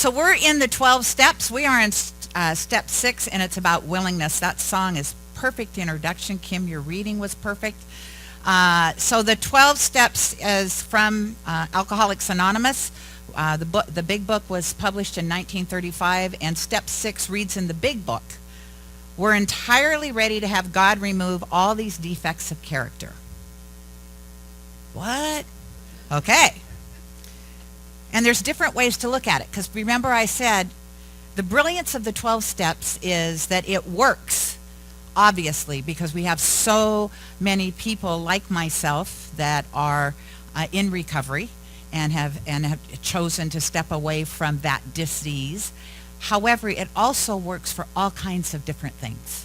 So we're in the 12 steps. We are in step 6, and it's about willingness. That song is perfect introduction. Kim, your reading was perfect. So the 12 steps is from Alcoholics Anonymous. The big book was published in 1935, and step 6 reads in the big book. We're entirely ready to have God remove all these defects of character. What? Okay. And there's different ways to look at it, because remember I said the brilliance of the 12 steps is that it works, obviously, because we have so many people like myself that are in recovery and have chosen to step away from that disease. However, it also works for all kinds of different things.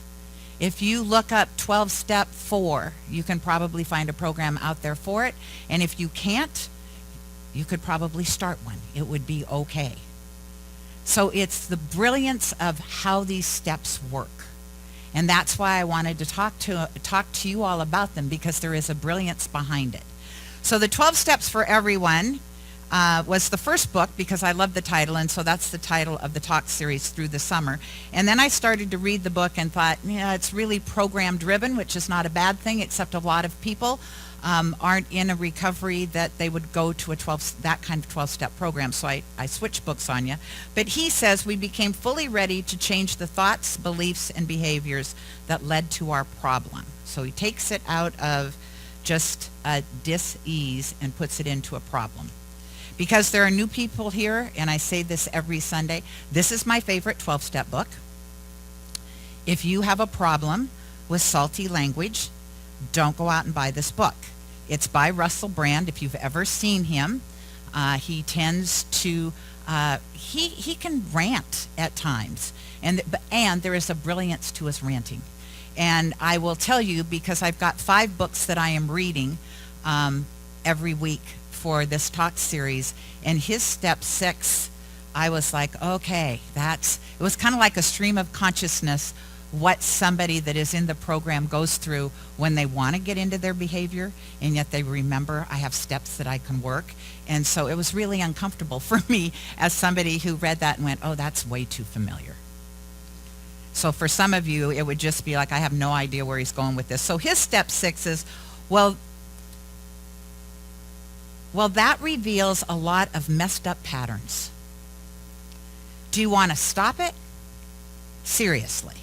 If you look up 12-step 4, you can probably find a program out there for it. And if you can't, you could probably start one. It would be okay. So it's the brilliance of how these steps work. And that's why I wanted to talk to you all about them, because there is a brilliance behind it. So the 12 Steps for Everyone was the first book, because I love the title, and so that's the title of the talk series through the summer. And then I started to read the book and thought, yeah, it's really program driven, which is not a bad thing, except a lot of people aren't in a recovery that they would go to that kind of 12-step program. So I switched books on you. But he says we became fully ready to change the thoughts, beliefs, and behaviors that led to our problem. So he takes it out of just a dis-ease and puts it into a problem. Because there are new people here, and I say this every Sunday, this is my favorite 12-step book. If you have a problem with salty language, don't go out and buy this book. It's by Russell Brand. If you've ever seen him, he tends to, he can rant at times. And there is a brilliance to his ranting. And I will tell you, because I've got 5 books that I am reading every week for this talk series, and his step 6, I was like, okay, it was kind of like a stream of consciousness, what somebody that is in the program goes through when they want to get into their behavior, and yet they remember I have steps that I can work. And so it was really uncomfortable for me as somebody who read that and went, oh, that's way too familiar. So for some of you, it would just be like, I have no idea where he's going with this. So his step 6 is, well, that reveals a lot of messed up patterns. Do you want to stop it? Seriously.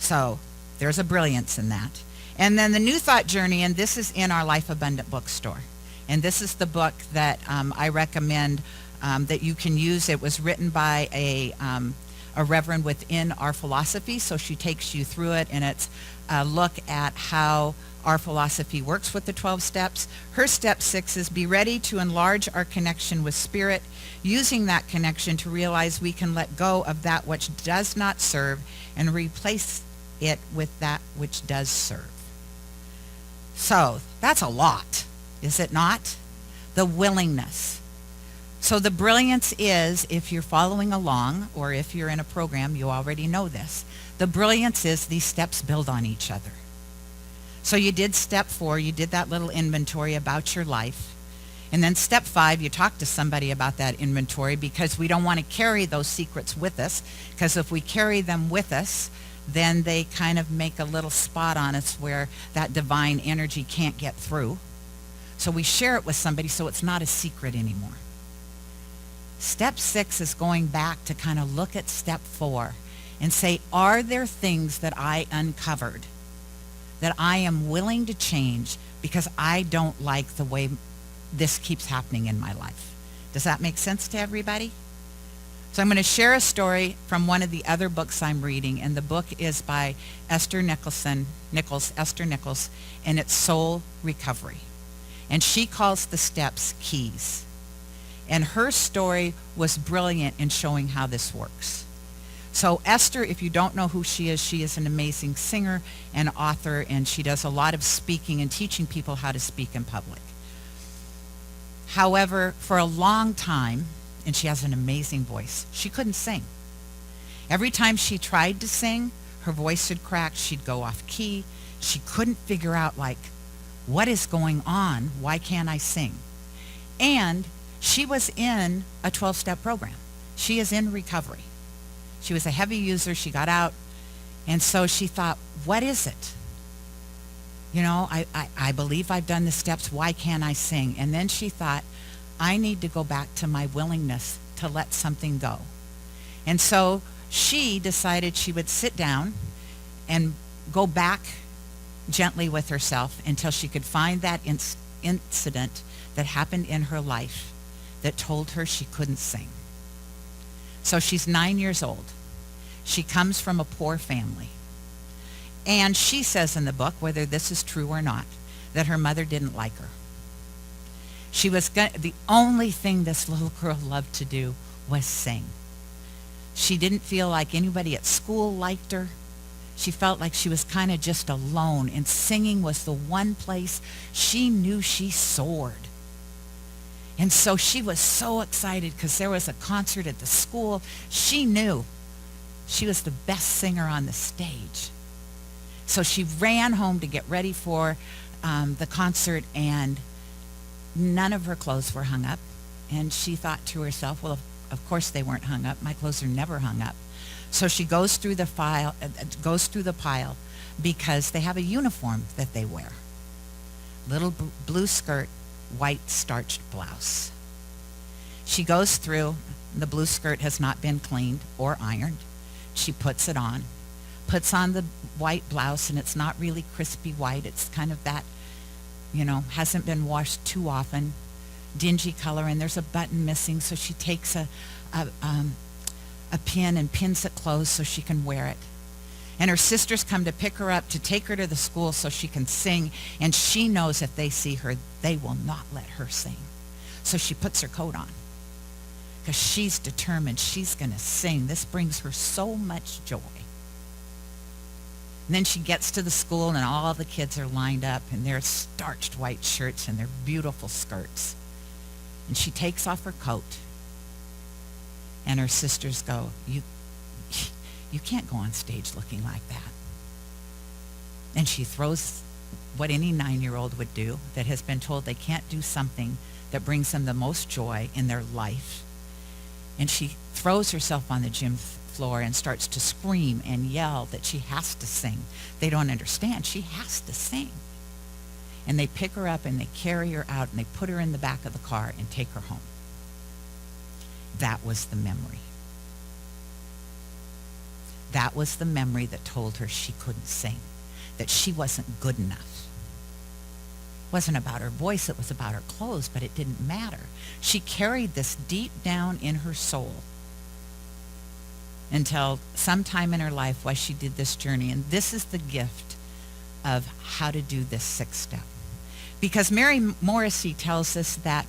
So there's a brilliance in that. And then the New Thought Journey, and this is in our Life Abundant bookstore. And this is the book that I recommend that you can use. It was written by a reverend within our philosophy, so she takes you through it, and it's a look at how our philosophy works with the 12 steps. Her step 6 is be ready to enlarge our connection with Spirit, using that connection to realize we can let go of that which does not serve and replace it with that which does serve. So that's a lot, is it not? The willingness. So the brilliance is, if you're following along, or if you're in a program, you already know this. The brilliance is these steps build on each other. So you did step 4, you did that little inventory about your life. And then step 5, you talk to somebody about that inventory, because we don't want to carry those secrets with us, because if we carry them with us, then they kind of make a little spot on us where that divine energy can't get through. So we share it with somebody so it's not a secret anymore. Step 6 is going back to kind of look at step 4 and say, are there things that I uncovered that I am willing to change because I don't like the way this keeps happening in my life? Does that make sense to everybody? So I'm going to share a story from one of the other books I'm reading, and the book is by Esther Nichols, and it's Soul Recovery. And she calls the steps keys. And her story was brilliant in showing how this works. So Esther, if you don't know who she is an amazing singer and author, and she does a lot of speaking and teaching people how to speak in public. However, for a long time, and she has an amazing voice, she couldn't sing. Every time she tried to sing, her voice would crack, she'd go off key. She couldn't figure out, like, what is going on? Why can't I sing? And She was in a 12-step program. She is in recovery. She was a heavy user. She got out. And so she thought, what is it? You know, I believe I've done the steps. Why can't I sing? And then she thought, I need to go back to my willingness to let something go. And so she decided she would sit down and go back gently with herself until she could find that incident that happened in her life that told her she couldn't sing. So she's 9 years old. She comes from a poor family. And she says in the book, whether this is true or not, that her mother didn't like her. She was the only thing this little girl loved to do was sing. She didn't feel like anybody at school liked her. She felt like she was kind of just alone, and singing was the one place she knew she soared. And so she was so excited because there was a concert at the school. She knew she was the best singer on the stage. So she ran home to get ready for the concert, and none of her clothes were hung up. And she thought to herself, well, of course they weren't hung up. My clothes are never hung up. So she goes through the pile because they have a uniform that they wear. Little blue skirt, white starched blouse. She goes through. The blue skirt has not been cleaned or ironed. She puts it on, puts on the white blouse, and it's not really crispy white. It's kind of that, hasn't been washed too often, dingy color, and there's a button missing. So she takes a pin and pins it closed so she can wear it. And her sisters come to pick her up to take her to the school so she can sing. And she knows if they see her, they will not let her sing. So she puts her coat on because she's determined she's going to sing. This brings her so much joy. And then she gets to the school, and all the kids are lined up in their starched white shirts and their beautiful skirts. And she takes off her coat. And her sisters go, you can't go on stage looking like that. And she throws what any 9-year-old would do that has been told they can't do something that brings them the most joy in their life. And she throws herself on the gym floor and starts to scream and yell that she has to sing. They don't understand. She has to sing. And they pick her up and they carry her out and they put her in the back of the car and take her home. That was the memory. That was the memory that told her she couldn't sing, that she wasn't good enough. It wasn't about her voice, it was about her clothes, but it didn't matter. She carried this deep down in her soul until sometime in her life while she did this journey. And this is the gift of how to do this 6th step. Because Mary Morrissey tells us that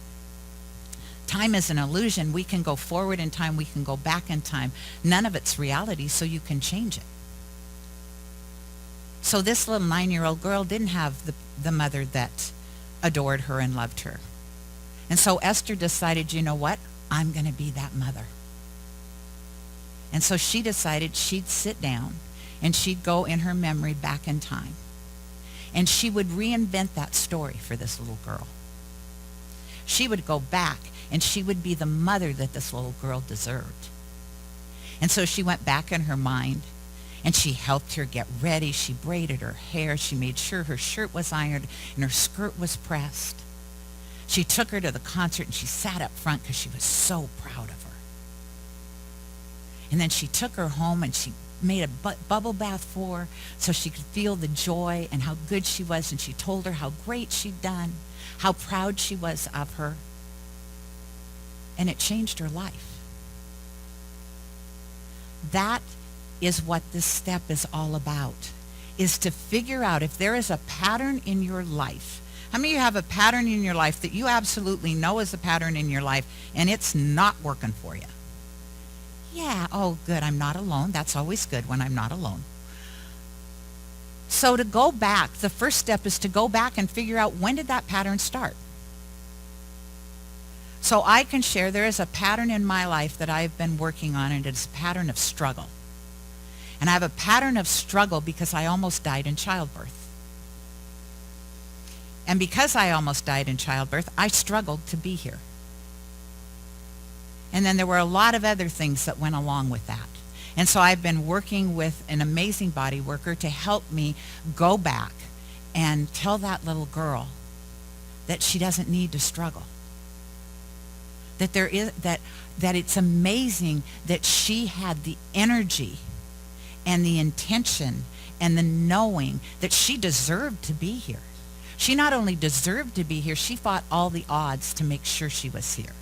time is an illusion. We can go forward in time. We can go back in time. None of it's reality, so you can change it. So this little 9-year-old girl didn't have the mother that adored her and loved her. And so Esther decided, you know what? I'm going to be that mother. And so she decided she'd sit down and she'd go in her memory back in time. And she would reinvent that story for this little girl. She would go back and she would be the mother that this little girl deserved. And so she went back in her mind and she helped her get ready. She braided her hair. She made sure her shirt was ironed and her skirt was pressed. She took her to the concert and she sat up front because she was so proud of her. And then she took her home and she made a bubble bath for her so she could feel the joy and how good she was. And she told her how great she'd done, how proud she was of her. And it changed her life. That is what this step is all about, is to figure out if there is a pattern in your life. How many of you have a pattern in your life that you absolutely know is a pattern in your life and it's not working for you? Yeah, oh good, I'm not alone. That's always good when I'm not alone. So to go back, the first step is to go back and figure out, when did that pattern start? So I can share there is a pattern in my life that I've been working on, and it's a pattern of struggle. And I have a pattern of struggle because I almost died in childbirth. And because I almost died in childbirth, I struggled to be here. And then there were a lot of other things that went along with that. And so I've been working with an amazing body worker to help me go back and tell that little girl that she doesn't need to struggle. That there is that it's amazing that she had the energy and the intention and the knowing that she deserved to be here. She not only deserved to be here, she fought all the odds to make sure she was here.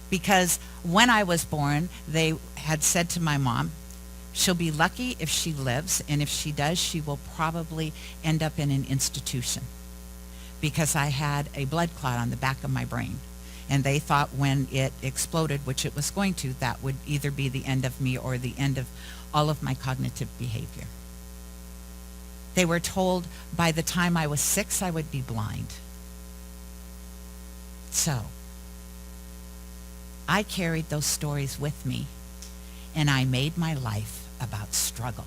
Because when I was born, they had said to my mom, she'll be lucky if she lives, and if she does, she will probably end up in an institution. Because I had a blood clot on the back of my brain. And they thought when it exploded, which it was going to, that would either be the end of me or the end of all of my cognitive behavior. They were told by the time I was 6, I would be blind. So, I carried those stories with me, and I made my life about struggle.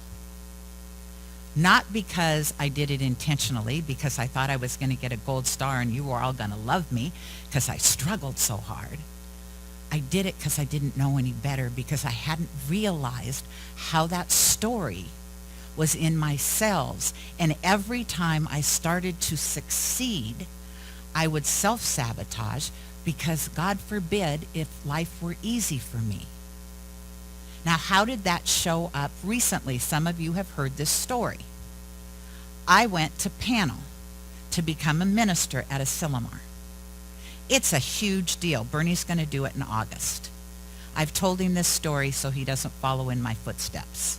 Not because I did it intentionally, because I thought I was going to get a gold star and you were all going to love me because I struggled so hard. I did it because I didn't know any better, because I hadn't realized how that story was in my cells. And every time I started to succeed, I would self-sabotage, because God forbid if life were easy for me. Now, how did that show up recently? Some of you have heard this story. I went to panel to become a minister at a Cener. It's a huge deal. Bernie's going to do it in August. I've told him this story so he doesn't follow in my footsteps.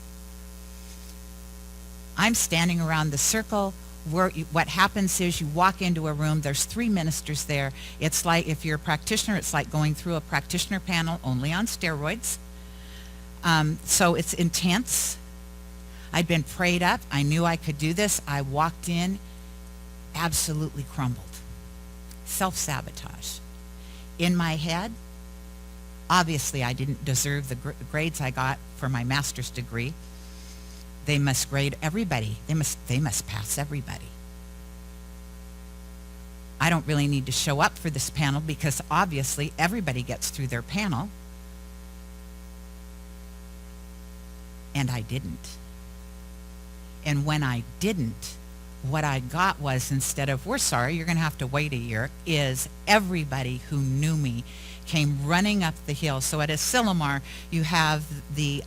I'm standing around the circle. What happens is you walk into a room, there's 3 ministers there. It's like, if you're a practitioner, it's like going through a practitioner panel only on steroids. So it's intense. I'd been prayed up. I knew I could do this. I walked in, absolutely crumbled. Self-sabotage. In my head, obviously I didn't deserve the grades I got for my master's degree. They must grade everybody. They must pass everybody. I don't really need to show up for this panel because obviously everybody gets through their panel. And I didn't. And when I didn't, what I got was, instead of, we're sorry, you're going to have to wait a year, is everybody who knew me came running up the hill. So at a Cener, you have the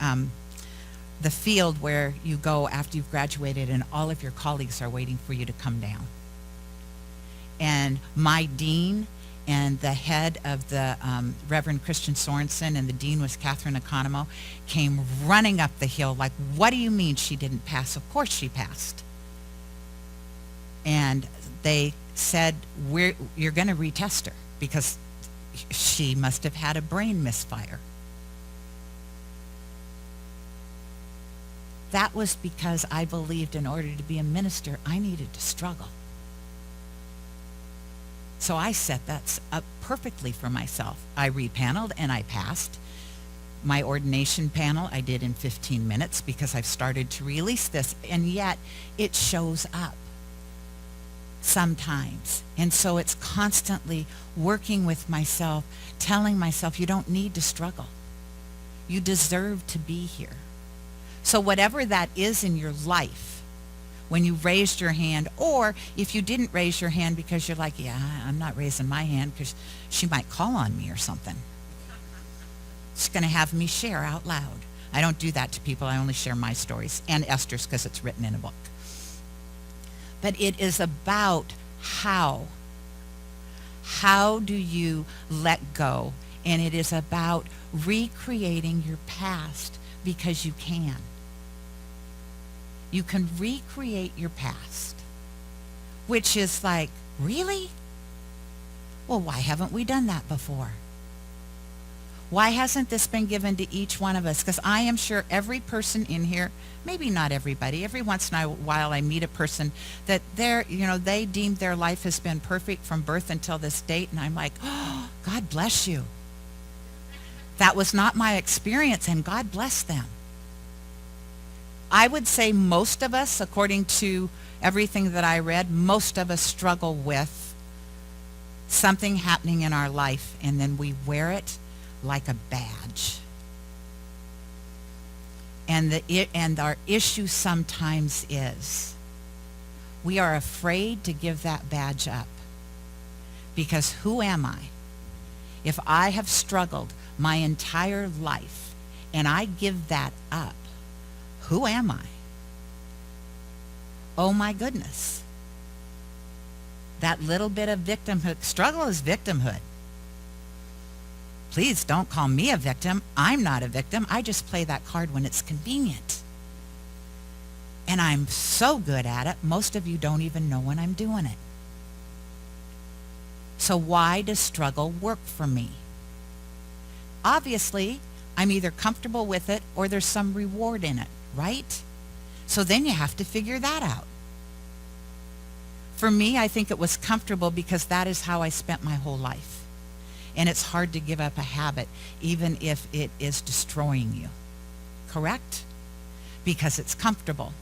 field where you go after you've graduated, and all of your colleagues are waiting for you to come down. And my dean and the head of the Reverend Christian Sorensen, and the dean was Catherine Economo, came running up the hill like, what do you mean she didn't pass? Of course she passed. And they said, you're going to retest her because she must have had a brain misfire. That was because I believed in order to be a minister, I needed to struggle. So I set that up perfectly for myself. I repaneled and I passed. My ordination panel I did in 15 minutes because I've started to release this, and yet it shows up sometimes. And so it's constantly working with myself, telling myself you don't need to struggle. You deserve to be here. So whatever that is in your life, when you raised your hand, or if you didn't raise your hand because you're like, yeah, I'm not raising my hand because she might call on me or something. She's going to have me share out loud. I don't do that to people. I only share my stories and Esther's because it's written in a book. But it is about how. How do you let go? And it is about recreating your past, because you can. You can recreate your past, which is like, really? Well, why haven't we done that before? Why hasn't this been given to each one of us? Because I am sure every person in here, maybe not everybody, every once in a while I meet a person that they deemed their life has been perfect from birth until this date, and I'm like, oh, God bless you. That was not my experience, and God bless them. I would say most of us, according to everything that I read, most of us struggle with something happening in our life, and then we wear it like a badge. And our issue sometimes is we are afraid to give that badge up. Because who am I? If I have struggled my entire life and I give that up, who am I? Oh my goodness. That little bit of victimhood, struggle is victimhood. Please don't call me a victim. I'm not a victim. I just play that card when it's convenient. And I'm so good at it, most of you don't even know when I'm doing it. So why does struggle work for me? Obviously, I'm either comfortable with it or there's some reward in it, right? So then you have to figure that out. For me, I think it was comfortable because that is how I spent my whole life. And it's hard to give up a habit, even if it is destroying you. Correct? Because it's comfortable.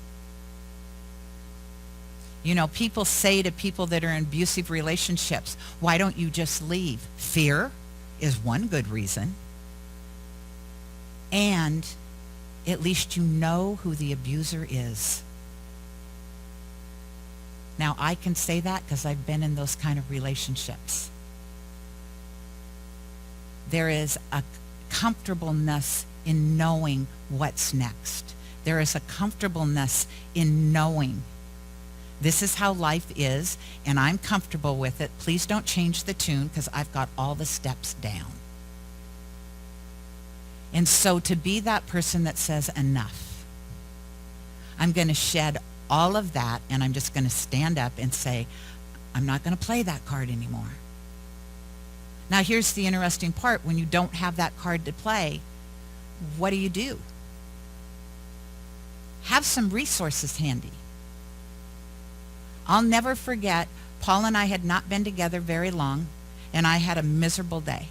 You know, people say to people that are in abusive relationships, why don't you just leave? Fear is one good reason. And at least you know who the abuser is. Now, I can say that because I've been in those kind of relationships. There is a comfortableness in knowing what's next. There is a comfortableness in knowing this is how life is, and I'm comfortable with it. Please don't change the tune because I've got all the steps down. And so to be that person that says enough, I'm going to shed all of that and I'm just going to stand up and say, I'm not going to play that card anymore. Now here's the interesting part. When you don't have that card to play, what do? Have some resources handy. I'll never forget, Paul and I had not been together very long, and I had a miserable day.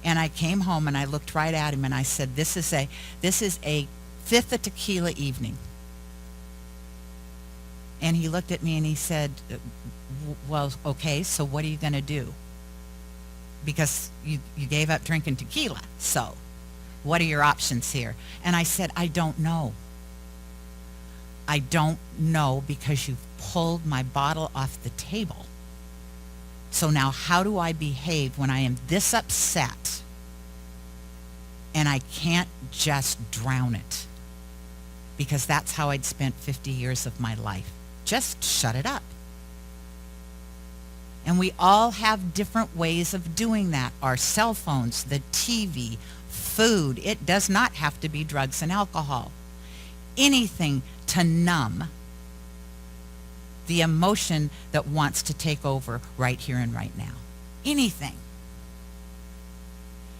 And I came home and I looked right at him and I said, this is a fifth of tequila evening. And he looked at me and he said, well, okay, so what are you going to do? Because you gave up drinking tequila, so what are your options here? And I said, I don't know. I don't know because you've pulled my bottle off the table. So now how do I behave when I am this upset and I can't just drown it? Because that's how I'd spent 50 years of my life. Just shut it up. And we all have different ways of doing that. Our cell phones, the TV, food. It does not have to be drugs and alcohol. Anything to numb the emotion that wants to take over right here and right now. Anything.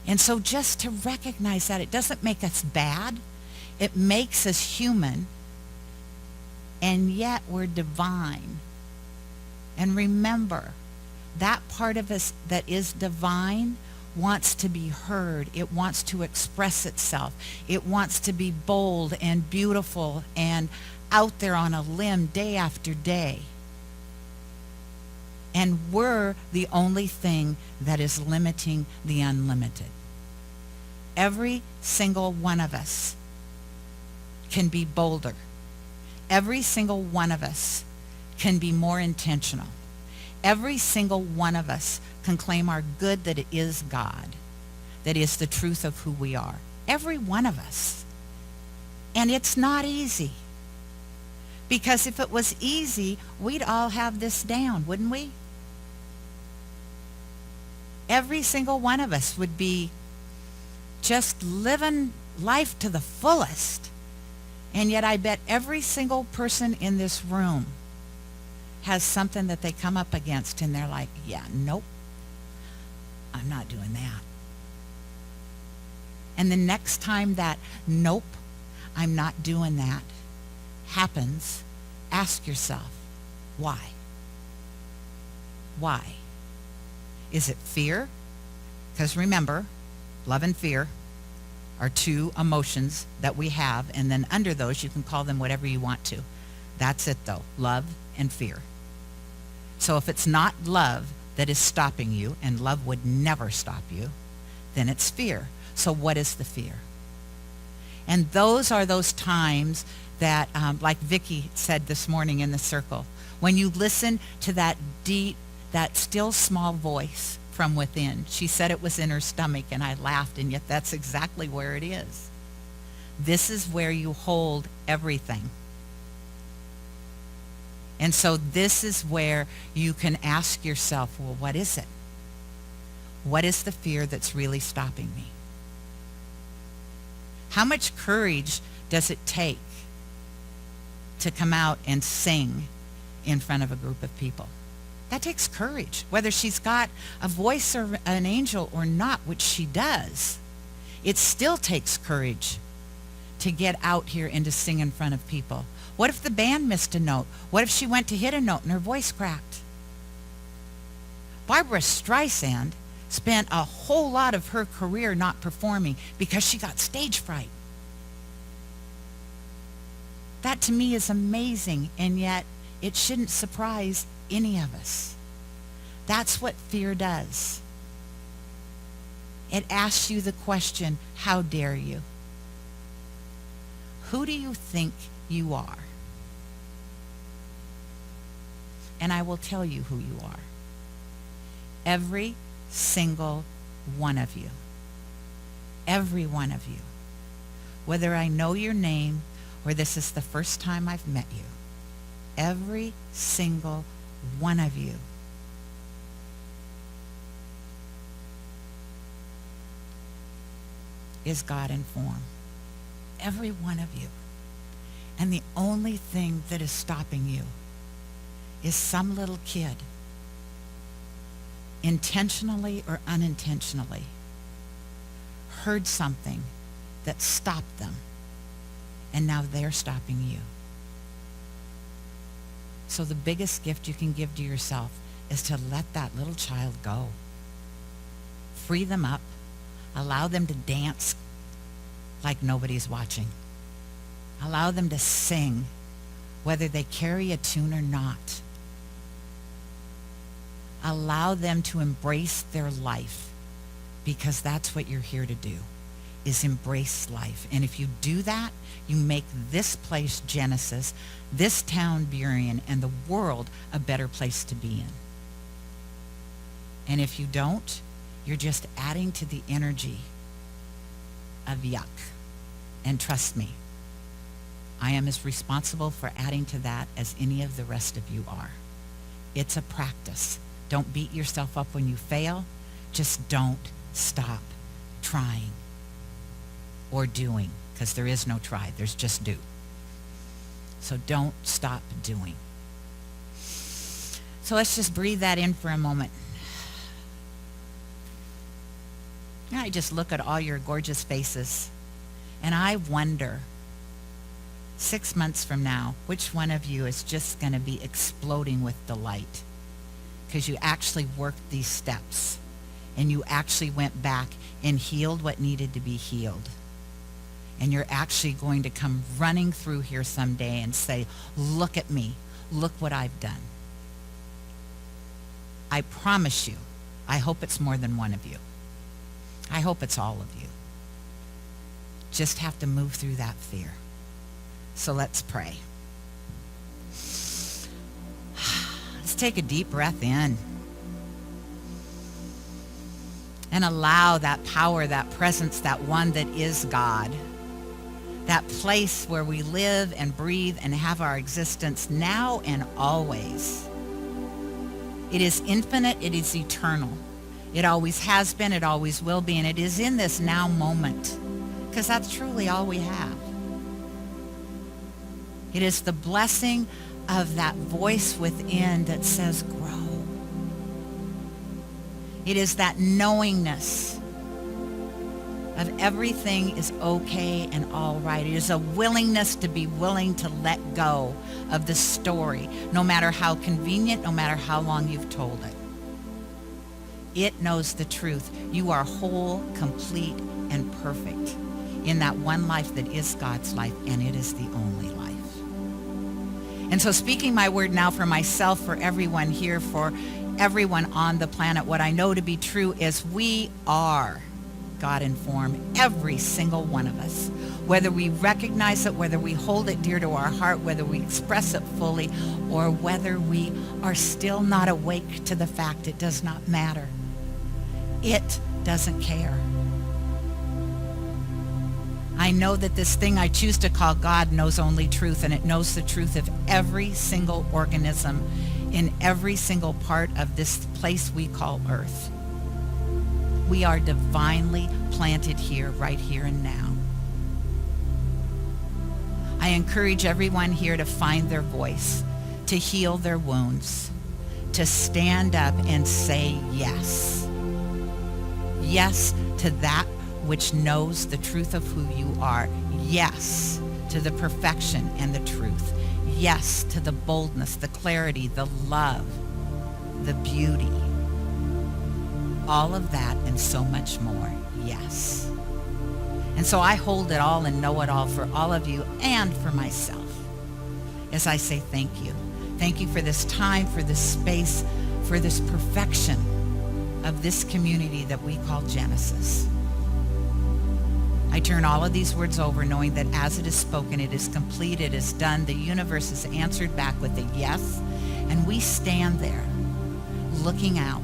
And so just to recognize that, it doesn't make us bad. It makes us human. And yet we're divine. And remember, that part of us that is divine wants to be heard. It wants to express itself. It wants to be bold and beautiful and out there on a limb day after day. And we're the only thing that is limiting the unlimited. Every single one of us can be bolder. Every single one of us can be more intentional. Every single one of us can claim our good that it is God, that is the truth of who we are. Every one of us. And it's not easy. Because if it was easy, we'd all have this down, wouldn't we? Every single one of us would be just living life to the fullest. And yet I bet every single person in this room has something that they come up against and they're like, yeah, nope, I'm not doing that. And the next time that nope, I'm not doing that happens, ask yourself, why? Why? Is it fear? Because remember, love and fear are two emotions that we have, and then under those you can call them whatever you want to. That's it though, love and fear. So if it's not love that is stopping you, and love would never stop you, then it's fear. So what is the fear? And those are those times that, like Vicki said this morning in the circle, when you listen to that deep, that still small voice from within. She said it was in her stomach, and I laughed, and yet that's exactly where it is. This is where you hold everything. And so this is where you can ask yourself, well, what is it? What is the fear that's really stopping me? How much courage does it take to come out and sing in front of a group of people? That takes courage. Whether she's got a voice or an angel or not, which she does, it still takes courage to get out here and to sing in front of people. What if the band missed a note? What if she went to hit a note and her voice cracked? Barbara Streisand spent a whole lot of her career not performing because she got stage fright. That to me is amazing, and yet it shouldn't surprise any of us. That's what fear does. It asks you the question, how dare you? Who do you think you are? And I will tell you who you are. Every single one of you. Every one of you. Whether I know your name or this is the first time I've met you. Every single one of you is God in form. Every one of you. And the only thing that is stopping you is some little kid, intentionally or unintentionally, heard something that stopped them, and now they're stopping you. So the biggest gift you can give to yourself is to let that little child go. Free them up. Allow them to dance like nobody's watching. Allow them to sing, whether they carry a tune or not. Allow them to embrace their life, because that's what you're here to do, is embrace life. And if you do that, you make this place Genesis, this town Burien, and the world a better place to be in. And if you don't, you're just adding to the energy of yuck. And trust me, I am as responsible for adding to that as any of the rest of you are. It's a practice. Don't beat yourself up when you fail. Just don't stop trying or doing, because there is no try. There's just do. So don't stop doing. So let's just breathe that in for a moment. I just look at all your gorgeous faces, and I wonder, 6 months from now, which one of you is just going to be exploding with delight because you actually worked these steps and you actually went back and healed what needed to be healed. And you're actually going to come running through here someday and say, look at me, look what I've done. I promise you, I hope it's more than one of you. I hope it's all of you. Just have to move through that fear. So let's pray. Let's take a deep breath in and allow that power, that presence, that one that is God, that place where we live and breathe and have our existence now and always. It is infinite, it is eternal. It always has been, it always will be, and it is in this now moment, because that's truly all we have. It is the blessing of that voice within that says, grow. It is that knowingness of everything is okay and all right. It is a willingness to be willing to let go of the story, no matter how convenient, no matter how long you've told it. It knows the truth. You are whole, complete, and perfect in that one life that is God's life, and it is the only life. And so speaking my word now for myself, for everyone here, for everyone on the planet, what I know to be true is we are let God inform every single one of us. Whether we recognize it, whether we hold it dear to our heart, whether we express it fully, or whether we are still not awake to the fact, it does not matter. It doesn't care. I know that this thing I choose to call God knows only truth, and it knows the truth of every single organism in every single part of this place we call Earth. We are divinely planted here, right here and now. I encourage everyone here to find their voice, to heal their wounds, to stand up and say yes. Yes to that which knows the truth of who you are. Yes to the perfection and the truth. Yes to the boldness, the clarity, the love, the beauty. All of that and so much more. Yes. And so I hold it all and know it all for all of you and for myself as I say thank you. Thank you for this time, for this space, for this perfection of this community that we call Genesis. I turn all of these words over knowing that as it is spoken, it is complete, it is done. The universe is answered back with a yes, and we stand there looking out.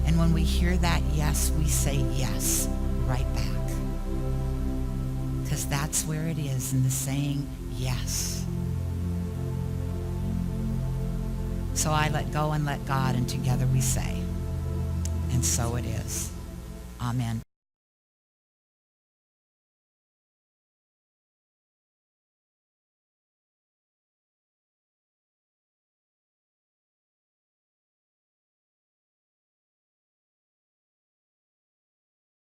And when we hear that yes, we say yes right back. Because that's where it is in the saying yes. So I let go and let God, and together we say, and so it is. Amen.